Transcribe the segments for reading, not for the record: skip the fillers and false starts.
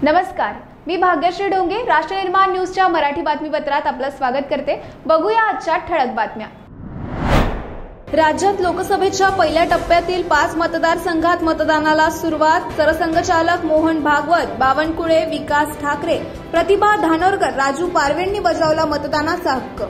नमस्कार, मी भाग्यश्री डोंगे राष्ट्रनिर्माण न्यूजच्या मराठी बातमीपत्रात आपलं स्वागत करते। बघूया आजच्या ठळक बातम्या। राज्यात लोकसभेच्या पहिल्या टप्प्यातील 5 मतदारसंघात मतदानाला सुरुवात। सरसंघचालक मोहन भागवत, बावनकुळे, विकास ठाकरे, प्रतिभा धानोरकर, राजू पारवेंनी बजावला मतदानाचा हक्क।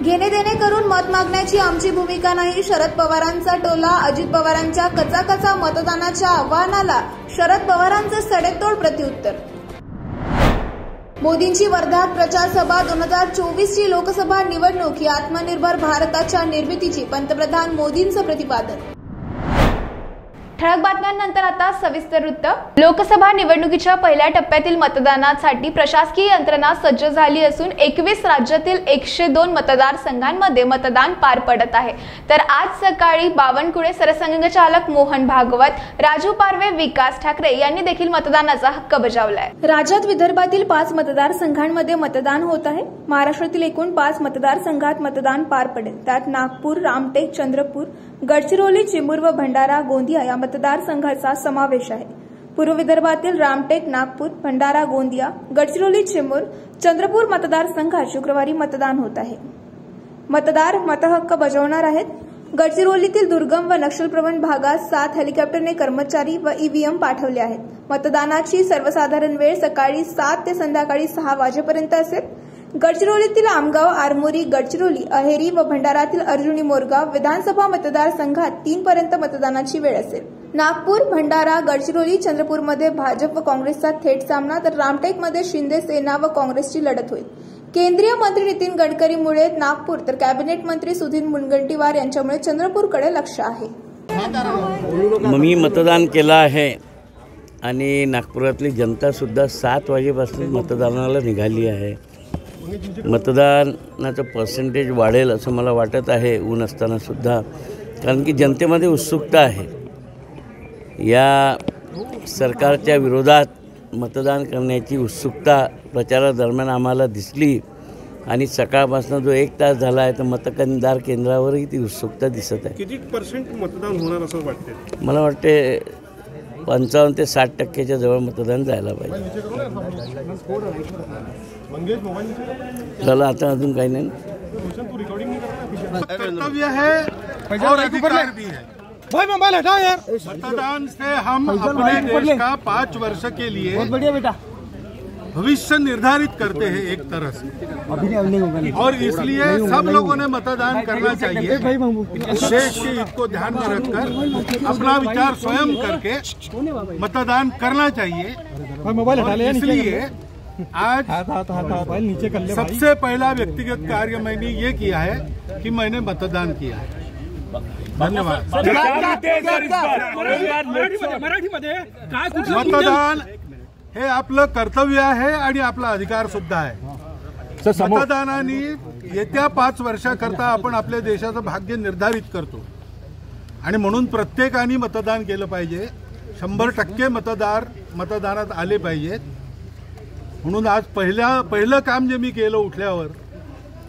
घेणे देणे करून मत मागण्याची आमची भूमिका नाही, शरद पवारांचा टोला। अजित पवारांच्या कचाकचा मतदानाच्या आव्हानाला शरद पवारांचे सडेतोड प्रत्युत्तर। मोदींची वर्धात प्रचार सभा। 2024 ची लोकसभा निवडणूक ही आत्मनिर्भर भारताच्या निर्मितीची पंतप्रधान मोदींचं प्रतिपादन। ठळक बातम्यांनंतर आता सविस्तर वृत्त। लोकसभा निवडणुकीच्या पहिल्या टप्प्यातील मतदानासाठी प्रशासकीय यंत्रणा सज्ज झाली असून 21 राज्यातील 102 मतदारसंघांमध्ये मतदान पार पडत आहे। तर आज सकाळी बावनकुळे, सरसंघचालक मोहन भागवत, राजू पारवे, विकास ठाकरे यांनी देखील मतदानाचा हक्क बजावलाय। राज्यात विदर्भातील 5 मतदारसंघांमध्ये मतदान होत आहे। महाराष्ट्रातील एकूण 5 मतदारसंघात मतदान पार पडेल। त्यात नागपूर, रामटेक, चंद्रपूर, गडचिरोली, चिमूर व भंडारा गोंदिया या मतदारसंघाचा समावेश आहे। पूर्व विदर्भातील रामटेक, नागपूर, भंडारा गोंदिया, गडचिरोली, चिमूर, चंद्रपूर मतदारसंघात शुक्रवारी मतदान होत आहे। मतदार मतहक्क बजावणार आहेत। गडचिरोलीतील दुर्गम व नक्षलप्रवण भागात 7 हेलिकॉप्टरने कर्मचारी व ईव्हीएम पाठवले आहेत। मतदानाची सर्वसाधारण वेळ सकाळी 7 ते संध्याकाळी 6 वाजेपर्यंत असेल। गडचिरोलीतील आमगाव, आरमोरी, गडचिरोली, अहेरी व भंडारातील अर्जुनी, मोरगाव विधानसभा मतदारसंघात 3 पर्यंत मतदानाची वेळ असेल। नागपूर, भंडारा, गडचिरोली, चंद्रपूरमध्ये भाजप व काँग्रेसचा थेट सामना, तर रामटेकमध्ये शिंदे सेना व काँग्रेसची लढत होईल। केंद्रीय मंत्री नितीन गडकरीमुळे नागपूर, तर कॅबिनेट मंत्री सुधीर मुनगंटीवार यांच्यामुळे चंद्रपूरकडे लक्ष आहे। मी मतदान केलं आहे आणि नागपुरातली जनता सुद्धा 7 वाजेपासून मतदानाला निघाली आहे। मतदानाचं पर्सेंटेज वाढेल असं मला वाटत आहे, ऊन असताना सुद्धा, कारण की जनतेमध्ये उत्सुकता आहे। या सरकारच्या विरोधात मतदान करण्याची उत्सुकता प्रचारादरम्यान आम्हाला दिसली आणि सकाळपासून जो 1 तास झाला आहे तर मतदान केंद्रावरही ती उत्सुकता दिसत आहे। किती % मतदान होणार असं वाटते? मला वाटते 55 ते 60% जवळ मतदान जायला पाहिजे। चला आता अजून काही नाही। कर्तव्य है और अधिकार भी है। भाई मोबाइल हटाओ यार। मतदान से हम अपने देश का 5 वर्ष के लिए बहुत बढ़िया बेटा भविष्य निर्धारित करते हैं एक तरह से, और इसलिए सब लोगों ने मतदान करना चाहिए। देश के हित को ध्यान में रखकर अपना विचार स्वयं करके मतदान करना चाहिए। इसलिए आज सबसे पहला व्यक्तिगत कार्य मैंने ये किया है कि मैंने मतदान किया है। धन्यवाद। मतदान हे आपलं कर्तव्य आहे आणि आपला अधिकार सुद्धा आहे। मतदानाने येत्या 5 वर्षाकरता आपण आपल्या देशाचं भाग्य निर्धारित करतो आणि म्हणून प्रत्येकाने मतदान केलं पाहिजे। 100% मतदार मतदानात आले पाहिजेत। म्हणून आज पहिलं काम जे मी केलं उठल्यावर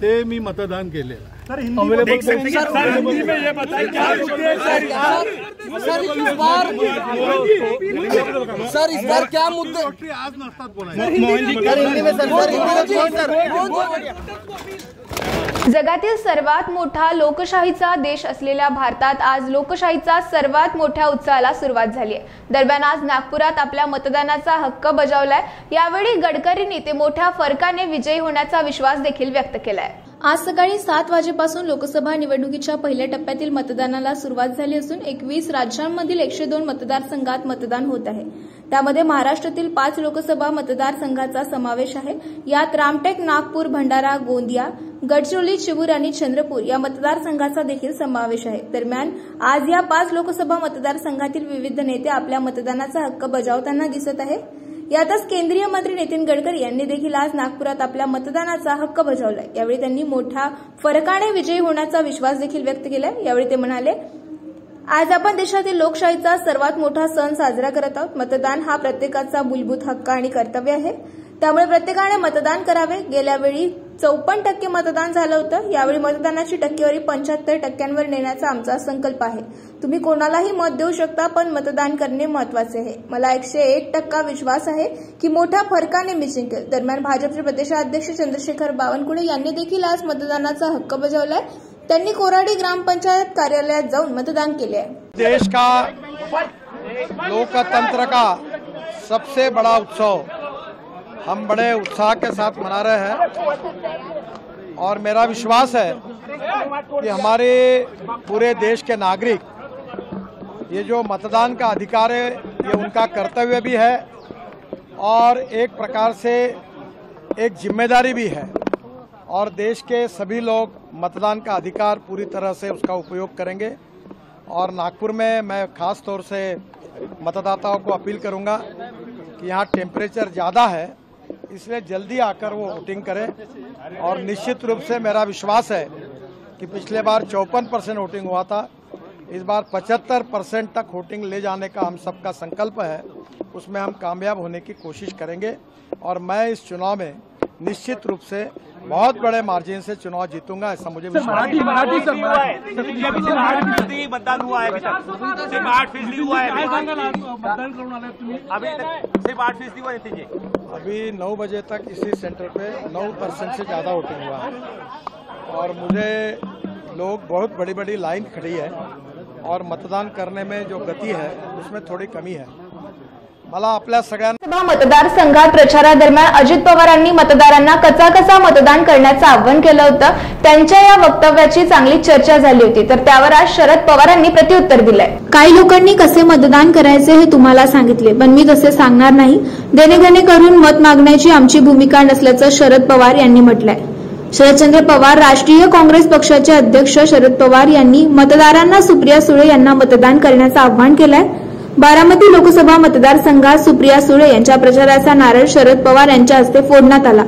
ते मी मतदान केलेलं। सर इस बार क्या मुद्दे आज नसतात जगातील सर्वात मोठा लोकशाहीचा देश असलेल्या भारतात आज लोकशाहीचा सर्वात मोठ्या उत्सवाला सुरुवात झाली आहे। दरम्यान आज नागपुरात आपल्या मतदानाचा हक्क बजावलाय। यावेळी गडकरींनी ते मोठ्या फरकाने विजयी होण्याचा विश्वास देखील व्यक्त केलाय। आज सकाळी 7 वाजेपासून लोकसभा निवडणुकीच्या पहिल्या टप्प्यातील मतदानाला सुरुवात झाली असून 21 राज्यांमधील 102 मतदारसंघात मतदान होत आहे। त्यामध्ये महाराष्ट्रातील 5 लोकसभा मतदारसंघाचा समावेश आहे। यात रामटेक, नागपूर, भंडारा गोंदिया, गडचिरोली, चिमूर आणि चंद्रपूर या मतदारसंघाचा देखील समावेश आहे। दरम्यान आज या 5 लोकसभा मतदारसंघातील विविध नेते आपल्या मतदानाचा हक्क बजावताना दिसत आहे। यातच केंद्रीय मंत्री नितीन गडकरी यांनी देखील आज नागपुरात आपल्या मतदानाचा हक्क बजावलाय। यावेळी त्यांनी मोठ्या फरकाने विजयी होण्याचा विश्वास देखील व्यक्त केलाय। यावेळी ते म्हणाले, आज आपण देशातील लोकशाहीचा सर्वात मोठा सण साजरा करत आहोत। मतदान हा प्रत्येकाचा मूलभूत हक्क आणि कर्तव्य आहे, त्यामुळे प्रत्येकाने मतदान करावे। गेल्या वेळी 54% मतदान झालं होतं। यावेळी मतदानाची टक्केवारी 75% नेण्याचा आमचा संकल्प आहे। तुम्ही कोणालाही मत देऊ शकता, पण मतदान करणे महत्वाचे आहे. मला 101% विश्वास आहे की मोठ्या फरकाने मी जिंकेल. दरम्यान भाजपचे प्रदेशाध्यक्ष चंद्रशेखर बावनकुळे यांनी देखील आज मतदानाचा हक्क बजावलाय. त्यांनी कोराडी ग्रामपंचायत कार्यालयात जाऊन मतदान केले आहे. देश का लोकतंत्र का सबसे बड़ा उत्सव हम बड़े उत्साह के साथ मना रहे हैं और मेरा विश्वास है कि हमारे पूरे देश के नागरिक ये जो मतदान का अधिकार है ये उनका कर्तव्य भी है और एक प्रकार से एक जिम्मेदारी भी है और देश के सभी लोग मतदान का अधिकार पूरी तरह से उसका उपयोग करेंगे। और नागपुर में मैं खास तौर से मतदाताओं को अपील करूंगा कि यहाँ टेम्परेचर ज़्यादा है, इसलिए जल्दी आकर वो वोटिंग करें। और निश्चित रूप से मेरा विश्वास है कि पिछले बार 54% वोटिंग हुआ था, इस बार 75% तक वोटिंग ले जाने का हम सबका संकल्प है, उसमें हम कामयाब होने की कोशिश करेंगे। और मैं इस चुनाव में निश्चित रूप से बहुत बड़े मार्जिन से चुनाव जीतूंगा, ऐसा मुझे विश्वास है। मतदान हुआ है, सिर्फ 8% हुआ है, अभी सिर्फ 8% हुआ है। अभी 9 बजे तक इसी सेंटर पे 9% से ज़्यादा वोटिंग हुआ है और मुझे लोग बहुत बड़ी बड़ी लाइन खड़ी है और मतदान करने में जो गति है उसमें थोड़ी कमी है। मला आपल्या सगळ्यांना मतदारसंघात प्रचारादरम्यान अजित पवारांनी मतदारांना कचा मतदान करण्याचं आवाहन केलं होतं. त्यांच्या या वक्तव्याची चांगली चर्चा झाली होती, तर त्यावर आज शरद पवारांनी प्रत्युत्तर दिलंय. काही लोकांनी कसे मतदान करायचे हे तुम्हाला सांगितले, पण मी तसे सांगणार नाही. देणेघेणे करून मत मागण्याची आमची भूमिका नसल्याचं शरद पवार यांनी म्हटलंय. शरदचंद्र पवार राष्ट्रीय काँग्रेस पक्षाचे अध्यक्ष शरद पवार यांनी मतदारांना सुप्रिया सुळे यांना मतदान करण्याचं आवाहन केलंय. बारामती लोकसभा मतदारसंघात सुप्रिया सुळे यांच्या प्रचाराचा नारळ शरद पवार यांच्या हस्ते फोडण्यात आला.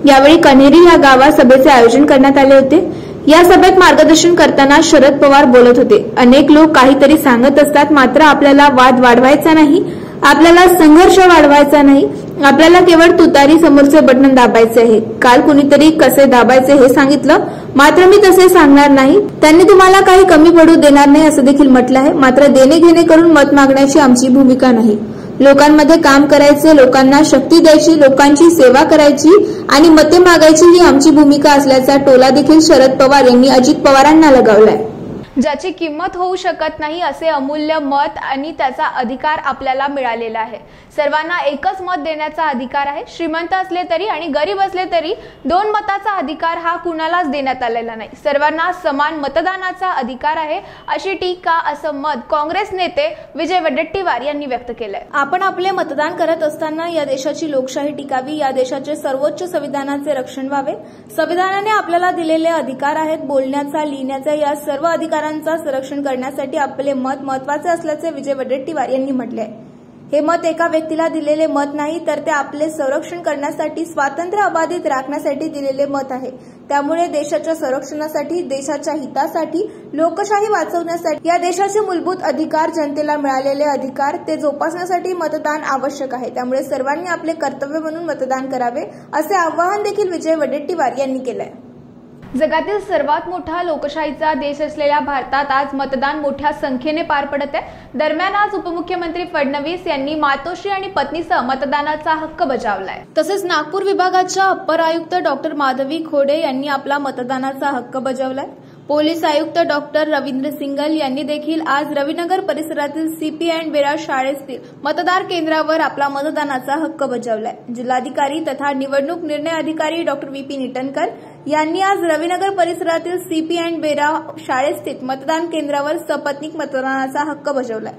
यावेळी कन्हेरी या गावात सभेचे आयोजन करण्यात आले होते. या सभेत मार्गदर्शन करताना शरद पवार बोलत होते. अनेक लोक काहीतरी सांगत असतात, मात्र आपल्याला वाद वाढवायचा नाही, आपल्याला संघर्ष वाढवायचा नाही, आपल्याला केवळ तुतारी समोरचे बटन दाबायचे आहे. काल कुणीतरी कसे दाबायचे हे सांगितलं, मात्र मी तसे सांगणार नाही. त्यांनी तुम्हाला काही कमी पडू देणार नाही असं देखील म्हटलं आहे. मात्र देणे घेणे करून मत मागण्याची आमची भूमिका नाही. लोकांमध्ये काम करायचे, लोकांना शक्ती द्यायची, लोकांची सेवा करायची आणि मते मागायची ही आमची भूमिका असल्याचा टोला देखील शरद पवार यांनी अजित पवारांना लगावलाय. ज्याची किंमत होऊ शकत नाही असे अमूल्य मत आणि त्याचा अधिकार आपल्याला मिळालेला आहे. सर्वांना एकच मत देण्याचा अधिकार आहे. श्रीमंत असले तरी आणि गरीब असले तरी 2 मताचा अधिकार हा कुणालाच देण्यात आलेला नाही. सर्वांना समान मतदानाचा अधिकार आहे अशी टीका असं मत काँग्रेस नेते विजय वडेट्टीवार यांनी व्यक्त केलंय. आपण आपले मतदान करत असताना या देशाची लोकशाही टिकावी, या देशाचे सर्वोच्च संविधानाचे रक्षण व्हावे. संविधानाने आपल्याला दिलेले अधिकार आहेत. बोलण्याचा, लिहिण्याचा या सर्व अधिकारांचा संरक्षण करण्यासाठी आपले मत महत्वाचे असल्याचे विजय वडेट्टीवार यांनी म्हटले आहे. हे मत एका व्यक्तीला दिलेले मत नाही, तर ते आपले संरक्षण करण्यासाठी, स्वातंत्र्य अबाधित राखण्यासाठी दिलेले मत आहे. त्यामुळे देशाच्या संरक्षणासाठी, देशाच्या हितासाठी, लोकशाही वाचवण्यासाठी या देशाचे मूलभूत अधिकार, जनतेला मिळालेले अधिकार ते जोपासण्यासाठी मतदान आवश्यक आहे. त्यामुळे सर्वांनी आपले कर्तव्य म्हणून मतदान करावे असे आवाहन देखील विजय वडेट्टीवार यांनी केलंय. जगातील सर्वात मोठा लोकशाहीचा देश असलेल्या भारतात आज मतदान मोठ्या संख्येने पार पडत आहे. दरम्यान आज उपमुख्यमंत्री फडणवीस यांनी मातोश्री आणि पत्नीसह मतदानाचा हक्क बजावलाय. तसेच नागपूर विभागाच्या अप्पर आयुक्त डॉक्टर माधवी खोडे यांनी आपला मतदानाचा हक्क बजावलाय. पोलीस आयुक्त डॉक्टर रवींद्र सिंगल यांनी देखील आज रविनगर परिसरातील सीपी अँड बेरा शाळेतील मतदार केंद्रावर आपला मतदानाचा हक्क बजावलाय. जिल्हाधिकारी तथा निवडणूक निर्णय अधिकारी डॉक्टर व्ही.पी. निटनकर यांनी आज रविनगर परिसरातील सीपी अँड बेरा शाळेस्थित मतदान केंद्रावर सपत्नीक मतदानाचा हक्क बजावलाय.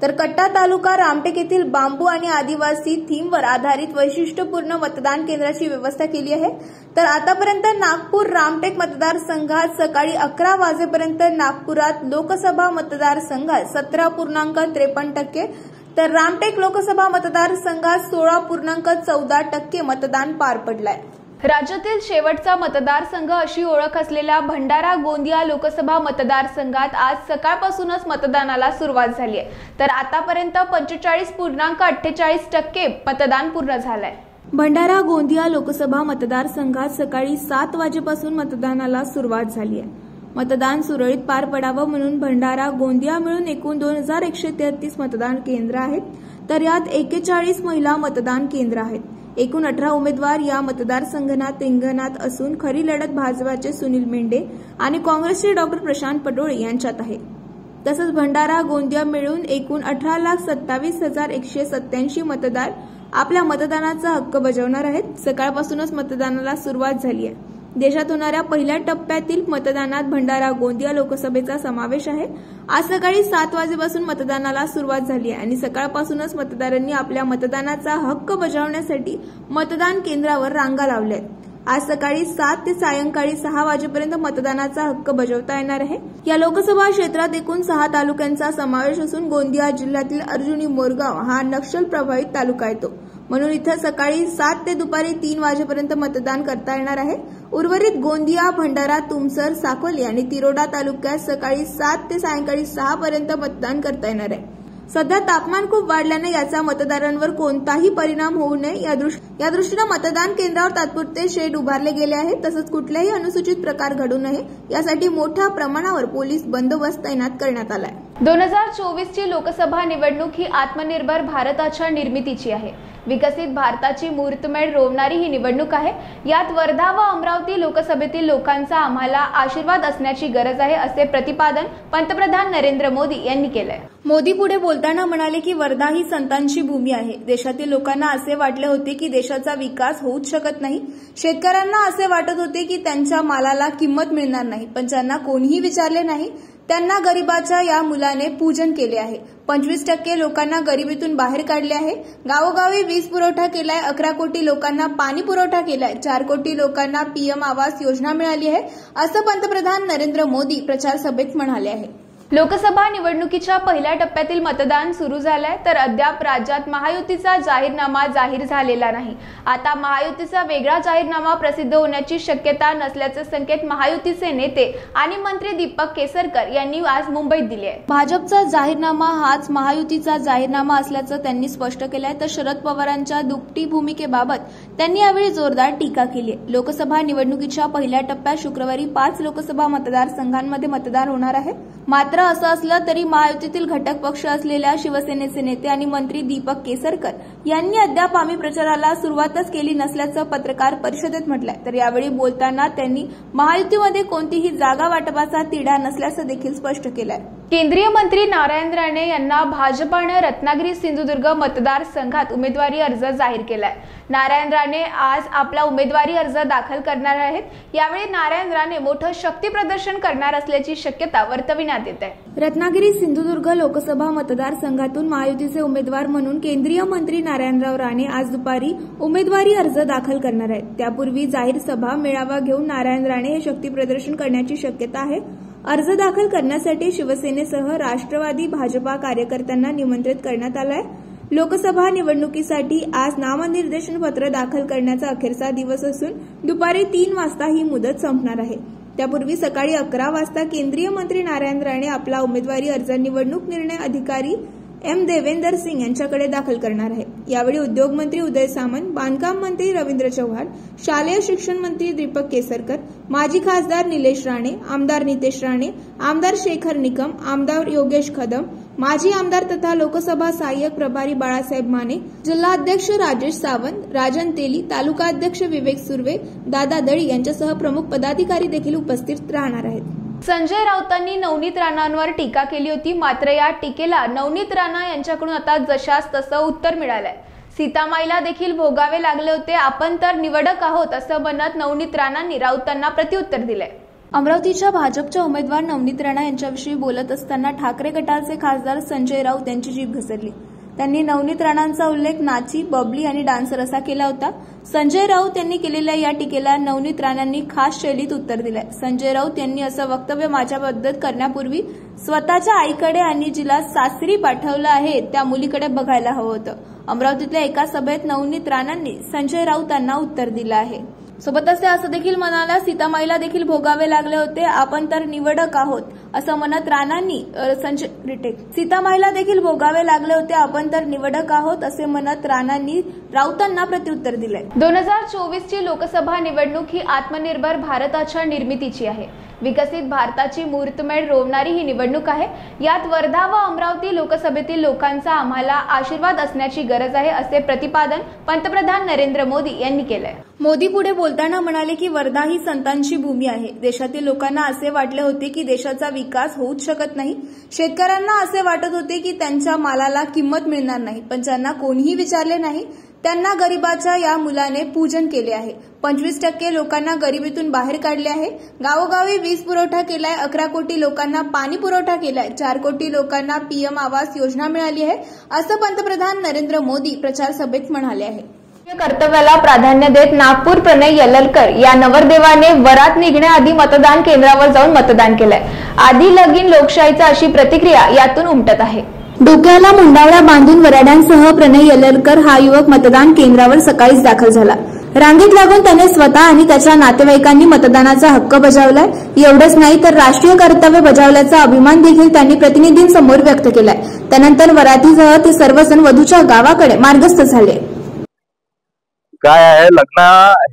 तर कट्टा तालुका रामटेक येथील बांबू आणि आदिवासी थीमवर आधारित वैशिष्ट्यपूर्ण मतदान केंद्राची व्यवस्था केली आहे. तर आतापर्यंत नागपूर रामटेक मतदारसंघात सकाळी 11 वाजेपर्यंत नागपुरात लोकसभा मतदारसंघात 17.53%, तर रामटेक लोकसभा मतदारसंघात 16.14% मतदान पार पडलंय. राज्यातील शेवटचा मतदारसंघ अशी ओळख असलेल्या भंडारा गोंदिया लोकसभा मतदारसंघात आज सकाळपासूनच मतदानाला सुरुवात झाली आहे. तर आतापर्यंत 45.48% मतदान पूर्ण झालंय. भंडारा गोंदिया लोकसभा मतदारसंघात सकाळी 7 वाजेपासून मतदानाला सुरुवात झाली आहे. मतदान सुरळीत पार पडावं म्हणून भंडारा गोंदिया मिळून एकूण 2133 मतदान केंद्र आहेत, तर यात 41 महिला मतदान केंद्र आहेत. एकूण 18 उमेदवार या मतदारसंघात रिंगणात असून खरी लढत भाजपाचे सुनील मेंढे आणि काँग्रेसचे डॉ. प्रशांत पटोळे यांच्यात आहे. तसंच भंडारा गोंदिया मिळून एकूण 18,27,187 मतदार आपल्या मतदानाचा हक्क बजावणार आहेत. सकाळपासूनच मतदानाला सुरुवात झाली आहे. देशात होणाऱ्या पहिल्या टप्प्यातील मतदानात भंडारा गोंदिया लोकसभेचा समावेश आहे. आज सकाळी 7 वाजेपासून मतदानाला सुरुवात झाली आहे आणि सकाळपासूनच मतदारांनी आपल्या मतदानाचा हक्क बजावण्यासाठी मतदान केंद्रावर रांगा लावल्या आहेत. आज सकाळी 7 ते सायंकाळी 6 वाजेपर्यंत मतदानाचा हक्क बजावता येणार आहे. या लोकसभा क्षेत्रात एकूण 6 तालुक्यांचा समावेश असून गोंदिया जिल्ह्यातील अर्जुनी मोरगाव हा नक्षल प्रभावित तालुका येतो. म्हणून इथं सकाळी 7 ते दुपारी 3 वाजेपर्यंत मतदान करता येणार आहे. उर्वरित गोंदिया, भंडारा, तुमसर, साकोली आणि तिरोडा तालुक्यात सकाळी 7 ते सायंकाळी 6 पर्यंत मतदान करता येणार आहे. सध्या तापमान खूप वाढल्याने याचा मतदारांवर कोणताही परिणाम होऊ नये या दृष्टीने मतदान केंद्रावर तात्पुरते शेड उभारले गेले आहेत. तसंच कुठल्याही अनुचित प्रकार घडू नये यासाठी मोठ्या प्रमाणावर पोलीस बंदोबस्त तैनात करण्यात आलाय. 2024ची लोकसभा निवडणूक ही आत्मनिर्भर भारताच्या निर्मितीची आहे. विकसित भारताची मुहूर्तमेढ रोवणारी ही निवडणूक आहे. यात वर्धा व अमरावती लोकसभेतील लोकांचा आम्हाला आशीर्वाद असण्याची गरज आहे, असे प्रतिपादन पंतप्रधान नरेंद्र मोदी यांनी केलंय. मोदी पुढे बोलताना म्हणाले की वर्धा ही संतांची भूमी आहे. देशातील लोकांना असे वाटले होते की देशाचा विकास होऊच शकत नाही. शेतकऱ्यांना असे वाटत होते की त्यांच्या मालाला किंमत मिळणार नाही, पण ज्यांना कोणीही विचारले नाही त्यांना गरिबाच्या या मुलाने पूजन केले आहे. 25% लोकांना गरिबीतून बाहेर काढले आहे. गावोगावी वीज पुरवठा केलाय. 11 कोटी लोकांना पाणी पुरवठा केलाय. 4 कोटी लोकांना पीएम आवास योजना मिळाली आहे, असं पंतप्रधान नरेंद्र मोदी प्रचार सभेत म्हणाले आहे. लोकसभा निवडणुकीच्या पहिल्या टप्प्यातील मतदान सुरू झालंय, तर अद्याप राज्यात महायुतीचा जाहीरनामा जाहीर झालेला नाही. आता महायुतीचा वेगळा जाहीरनामा प्रसिद्ध होण्याची शक्यता नसल्याचे संकेत महायुतीचे नेते आणि मंत्री दीपक केसरकर यांनी आज मुंबईत दिले आहे. भाजपचा जाहीरनामा हाच महायुतीचा जाहीरनामा असल्याचं त्यांनी स्पष्ट केलंय. तर शरद पवारांच्या दुपटी भूमिकेबाबत त्यांनी यावेळी जोरदार टीका केली आहे. लोकसभा निवडणुकीच्या पहिल्या टप्प्यात शुक्रवारी 5 लोकसभा मतदारसंघांमध्ये मतदान होणार आहे. मात्र असं असलं तरी महायुतीतील घटक पक्ष असलेल्या शिवसेनेचे नेते आणि मंत्री दीपक केसरकर यांनी अद्याप आम्ही प्रचाराला सुरुवातच केली नसल्याचं पत्रकार परिषदेत म्हटलंय. तर यावेळी बोलताना त्यांनी महायुतीमध्ये कोणतीही जागा वाटपाचा तिढा नसल्याचं देखील स्पष्ट केलंय. केंद्रीय मंत्री नारायण राणे यांना भाजपाने रत्नागिरी सिंधुदुर्ग मतदारसंघात उमेदवारी अर्ज जाहीर केलाय. नारायण राणे आज आपला उमेदवारी अर्ज दाखल करणार आहेत. यावेळी नारायण राणे मोठं शक्ती प्रदर्शन करणार असल्याची शक्यता वर्तविण्यात येत आहे. रत्नागिरी सिंधुदुर्ग लोकसभा मतदारसंघातून महायुतीचे उमेदवार म्हणून केंद्रीय मंत्री नारायणराव राणे आज दुपारी उमेदवारी अर्ज दाखल करणार आहेत. त्यापूर्वी जाहीर सभा मेळावा घेऊन नारायण राणे हे शक्ती प्रदर्शन करण्याची शक्यता आहे. अर्ज दाखल करण्यासाठी शिवसेनेसह राष्ट्रवादी भाजपा कार्यकर्त्यांना निमंत्रित करण्यात आलं आहे. लोकसभा निवडणुकीसाठी आज नामनिर्देशन पत्र दाखल करण्याचा अखेरचा दिवस असून दुपारी 3 वाजता ही मुदत संपणार आहे. त्यापूर्वी सकाळी 11 वाजता केंद्रीय मंत्री नारायण राणे आपला उमेदवारी अर्ज निवडणूक निर्णय अधिकारी एम देवेंदर सिंग यांच्याकडे दाखल करणार आहे. यावेळी उद्योग मंत्री उदय सामंत, बांधकाम मंत्री रवींद्र चव्हाण, शालेय शिक्षण मंत्री दीपक केसरकर, माजी खासदार निलेश राणे, आमदार नितेश राणे, आमदार शेखर निकम, आमदार योगेश कदम, माजी आमदार तथा लोकसभा सहाय्यक प्रभारी बाळासाहेब माने, जिल्हाध्यक्ष राजेश सावंत, राजन तेली, तालुका अध्यक्ष विवेक सुर्वे, दादा दळी यांच्यासह प्रमुख पदाधिकारी देखील उपस्थित राहणार आहेत. संजय राऊतांनी नवनीत राणांवर टीका केली होती. मात्र या टीकेला नवनीत राणा यांच्याकडून आता जशास तसं उत्तर मिळालंय. सीतामाईला देखील भोगावे लागले होते, आपण तर निवडक आहोत असं म्हणत नवनीत राणांनी राऊतांना प्रत्युत्तर दिलंय. अमरावतीच्या भाजपच्या उमेदवार नवनीत राणा यांच्याविषयी बोलत असताना ठाकरे गटाचे खासदार संजय राऊत यांची जीभ घसरली. त्यांनी नवनीत राणांचा उल्लेख नाची, बबली आणि डान्सर असा केला होता. संजय राऊत यांनी केलेल्या या टीकेला नवनीत राणांनी खास शैलीत उत्तर दिलंय. संजय राऊत यांनी असं वक्तव्य माझ्याबद्दल करण्यापूर्वी स्वतःच्या आईकडे आणि जिला सासरी पाठवलं आहे त्या मुलीकडे बघायला हवं होतं. अमरावतीतल्या एका सभेत नवनीत राणांनी संजय राऊतांना उत्तर दिलं आहे. सोबतच ते असं देखील म्हणाला, सीतामाईला देखील भोगावे लागले होते, आपण तर निवडक आहोत असं म्हणत राणांनी सीतामाईला देखील भोगावे लागले होते, आपण तर निवडक आहोत असे म्हणत राणांनी राऊतांना प्रत्युत्तर दिलंय. 2024ची लोकसभा निवडणूक ही आत्मनिर्भर भारताच्या निर्मितीची आहे. विकसित भारताची मुहूर्तमेढ रोवणारी ही निवडणूक आहे। यात वर्धा व अमरावती लोकसभेतील लोकांचा आम्हाला आशीर्वाद असण्याची गरज आहे, असे प्रतिपादन पंतप्रधान नरेंद्र मोदी यांनी केलंय। मोदी पुढे बोलताना म्हणाले की वर्धा ही संतांची भूमी आहे। देशातील लोकांना असे वाटले होते की देशाचा विकास होऊच शकत नाही। शेतकऱ्यांना असे वाटत होते की त्यांच्या मालाला किंमत मिळणार नाही, पण ज्यांना कोणीही विचारले नाही त्यांना गरिबाच्या या मुलाने पूजन केले आहे। 25% लोकांना गरिबीतून बाहेर काढले आहे। गावोगावी वीज पुरवठा केलाय। 11 कोटी लोकांना पाणी पुरवठा केलाय। 4 कोटी लोकांना पीएम आवास योजना मिळाली आहे, असं पंतप्रधान नरेंद्र मोदी प्रचार सभेत म्हणाले आहे। कर्तव्याला प्राधान्य देत नागपूर प्रणय येललकर या नवरदेवाने वरात निघण्याआधी मतदान केंद्रावर जाऊन मतदान केलंय। आधी लगीन लोकशाहीचा अशी प्रतिक्रिया यातून उमटत आहे। डोक्याला मुंडावळा बांधून वराड्यांसह प्रणय येललकर हा युवक मतदान केंद्रावर सकाळीच दाखल झाला। रांगेत लागून त्याने स्वतः आणि त्याच्या नातेवाईकांनी मतदानाचा हक्क बजावलाय। एवढंच नाही तर राष्ट्रीय कर्तव्य बजावल्याचा अभिमान देखील त्यांनी प्रतिनिधींसमोर व्यक्त केलाय। त्यानंतर वरातीसह ते सर्वजण वधूच्या गावाकडे मार्गस्थ झाले। काय आहे, लग्न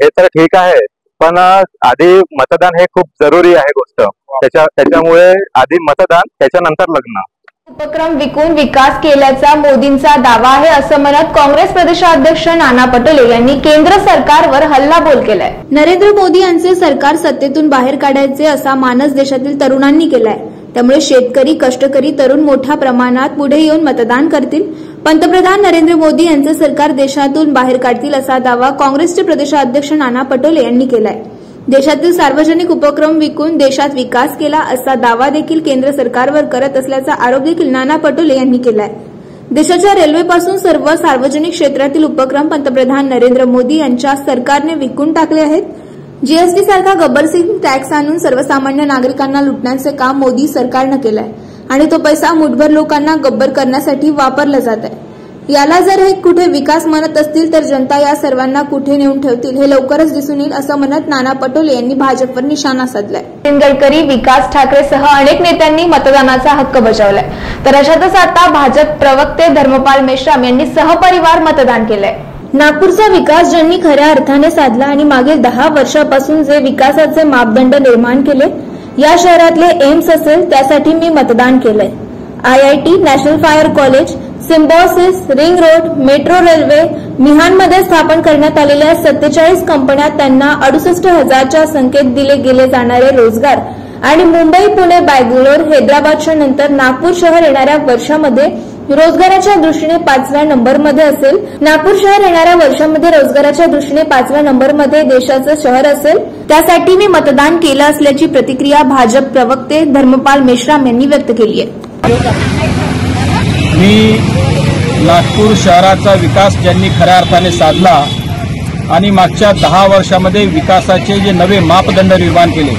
हे तर ठीक आहे, पण आधी मतदान हे खूप जरुरी आहे गोष्ट। त्याच्यामुळे आधी मतदान, त्याच्यानंतर लग्न। उपक्रम विकून विकास केल्याचा मोदींचा दावा आहे, असं म्हणत काँग्रेस प्रदेशाध्यक्ष नाना पटोले यांनी केंद्र सरकारवर हल्लाबोल केलाय। नरेंद्र मोदी यांचे सरकार सत्तेतून बाहेर काढायचे असा मानस देशातील तरुणांनी केलाय। त्यामुळे शेतकरी, कष्टकरी तरुण मोठ्या प्रमाणात पुढे येऊन मतदान करतील। पंतप्रधान नरेंद्र मोदी यांचे सरकार देशातून बाहेर काढतील असा दावा काँग्रेसचे प्रदेशाध्यक्ष नाना पटोले यांनी केलाय। देशातील सार्वजनिक उपक्रम विकून देशात विकास केला असा दावा देखील केंद्र सरकारवर करत असल्याचा आरोप देखील नाना पटोले यांनी केलाय। देशाच्या रेल्वेपासून सर्व सार्वजनिक क्षेत्रातील उपक्रम पंतप्रधान नरेंद्र मोदी यांच्या सरकारने विकून टाकले आहेत। जीएसटी सारखा गब्बरसिंग टॅक्स आणून सर्वसामान्य नागरिकांना लुटण्याचे काम मोदी सरकारने केलंय आणि तो पैसा मुठभर लोकांना गब्बर करण्यासाठी वापरला जात आहे। याला जर हे कुठे विकास म्हणत असतील तर जनता या सर्वांना कुठे नेऊन ठेवतील हे लवकरच दिसून येईल, असं म्हणत नाना पटोले यांनी भाजपवर निशाणा साधलाय। गडकरी, विकास ठाकरेसह अनेक नेत्यांनी मतदानाचा हक्क बजावलाय, तर अशातच आता भाजप प्रवक्ते धर्मपाल मेश्राम यांनी सहपरिवार मतदान केलंय। नागपूरचा विकास ज्यांनी खऱ्या अर्थाने साधला आणि मागील 10 वर्षापासून जे विकासाचे मापदंड निर्माण केले, या शहरातले एम्स असेल त्यासाठी मी मतदान केलंय। IIT, national fire college, Symbiosis, ring road, metro railway, मिहानमध्ये स्थापन करण्यात आलेल्या 47 कंपन्या, त्यांना 68,000च्या संख्येत दिले गेले जाणारे रोजगार आणि मुंबई, पुणे, बंगलोर, हैदराबादच्या नंतर नागपूर शहर येणाऱ्या वर्षामध्ये रोजगाराच्या दृष्टीने 5व्या नंबरमध्ये असेल। नागपूर शहर येणाऱ्या वर्षामध्ये रोजगाराच्या दृष्टीने 5व्या नंबरमध्ये देशाचं शहर असेल, त्यासाठी मी मतदान केलं असल्याची प्रतिक्रिया भाजप प्रवक्ते धर्मपाल मेश्राम यांनी व्यक्त केली आहे। मी नागपूर शहराचा विकास ज्यांनी खऱ्या अर्थाने साधला आणि मागच्या 10 वर्षामध्ये विकासाचे जे नवे मापदंड निर्माण केले,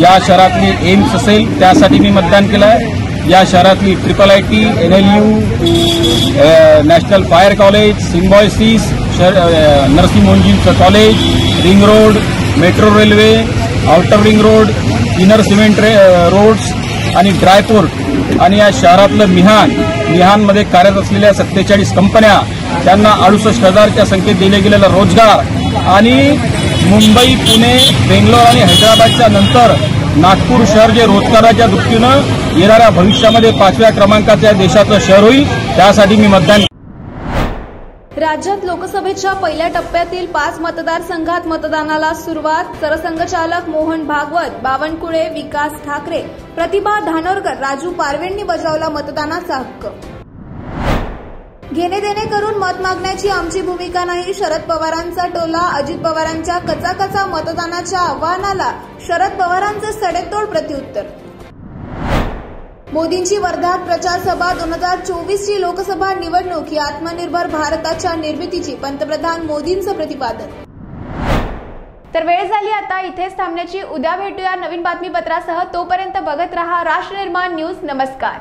या शहरातली एम्स असेल त्यासाठी मी मतदान केलं आहे। या शहरातली IIT, NLU, national fire college, Symbiosis, Narsee मोंजींचं college, ring road, metro railway, outer ring road, inner cement roads आणि ड्रायपोर्ट आणि या शहरातलं मिहानमध्ये कार्यरत असलेल्या 47 कंपन्या, त्यांना 68,000च्या संख्येत दिले गेलेला रोजगार आणि मुंबई, पुणे, बेंगलोर आणि हैदराबादच्या नंतर नागपूर शहर जे रोजगाराच्या दृष्टीनं येणाऱ्या भविष्यामध्ये 5व्या क्रमांकाच्या देशाचं शहर होईल, त्यासाठी मी मतदान। राज्यात लोकसभेच्या पहिल्या टप्प्यातील 5 मतदारसंघात मतदानाला सुरुवात। सरसंघचालक मोहन भागवत, बावनकुळे, विकास ठाकरे, प्रतिभा धानोरकर, राजू पारवेंनी बजावला मतदानाचा हक्क। घेणे देणे करून मत मागण्याची आमची भूमिका नाही, शरद पवारांचा टोला। अजित पवारांच्या कचाकचा मतदानाच्या आव्हानाला शरद पवारांचे सडेतोड प्रत्युत्तर। मोदींची वर्धात प्रचार सभा। 2024ची लोकसभा निवडणूक ही आत्मनिर्भर भारताच्या निर्मितीची पंतप्रधान मोदींचं प्रतिपादन। तर वेळ झाली आता इथेच थांबण्याची। उद्या भेटूया नवीन बातमीपत्रासह। तोपर्यंत बघत रहा राष्ट्रनिर्माण न्यूज। नमस्कार।